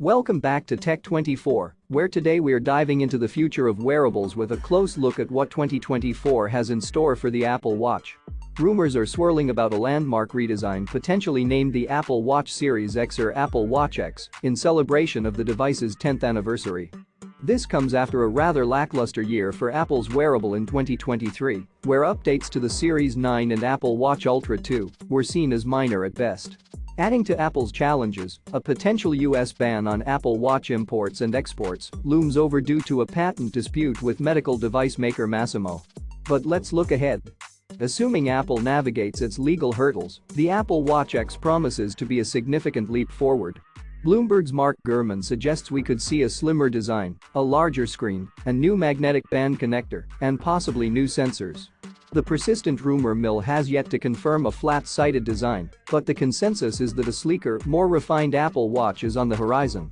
Welcome back to Tech24, where today we're diving into the future of wearables with a close look at what 2024 has in store for the Apple Watch. Rumors are swirling about a landmark redesign potentially named the Apple Watch Series X or Apple Watch X in celebration of the device's 10th anniversary. This comes after a rather lackluster year for Apple's wearable in 2023, where updates to the Series 9 and Apple Watch Ultra 2 were seen as minor at best. Adding to Apple's challenges, a potential US ban on Apple Watch imports and exports looms over due to a patent dispute with medical device maker Masimo. But let's look ahead. Assuming Apple navigates its legal hurdles, the Apple Watch X promises to be a significant leap forward. Bloomberg's Mark Gurman suggests we could see a slimmer design, a larger screen, a new magnetic band connector, and possibly new sensors. The persistent rumor mill has yet to confirm a flat-sided design, but the consensus is that a sleeker, more refined Apple Watch is on the horizon.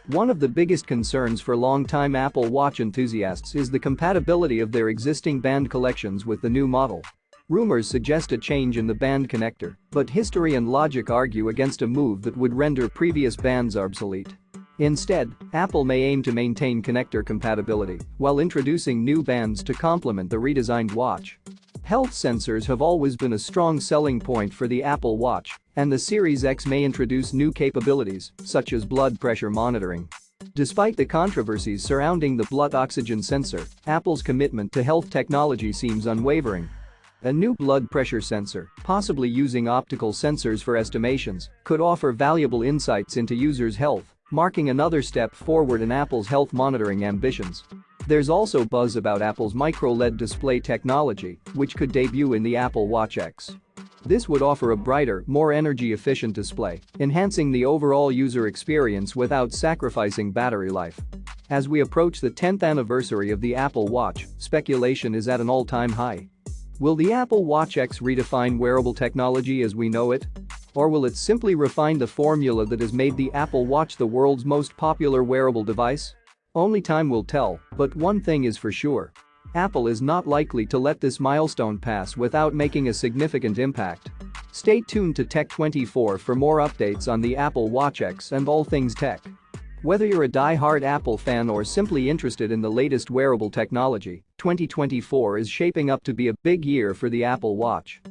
One of the biggest concerns for longtime Apple Watch enthusiasts is the compatibility of their existing band collections with the new model. Rumors suggest a change in the band connector, but history and logic argue against a move that would render previous bands obsolete. Instead, Apple may aim to maintain connector compatibility while introducing new bands to complement the redesigned watch. Health sensors have always been a strong selling point for the Apple Watch, and the Series X may introduce new capabilities, such as blood pressure monitoring. Despite the controversies surrounding the blood oxygen sensor, Apple's commitment to health technology seems unwavering. A new blood pressure sensor, possibly using optical sensors for estimations, could offer valuable insights into users' health, marking another step forward in Apple's health monitoring ambitions. There's also buzz about Apple's micro-LED display technology, which could debut in the Apple Watch X. This would offer a brighter, more energy-efficient display, enhancing the overall user experience without sacrificing battery life. As we approach the 10th anniversary of the Apple Watch, speculation is at an all-time high. Will the Apple Watch X redefine wearable technology as we know it? Or will it simply refine the formula that has made the Apple Watch the world's most popular wearable device? Only time will tell, but one thing is for sure. Apple is not likely to let this milestone pass without making a significant impact. Stay tuned to Tech24 for more updates on the Apple Watch X and all things tech. Whether you're a die-hard Apple fan or simply interested in the latest wearable technology, 2024 is shaping up to be a big year for the Apple Watch.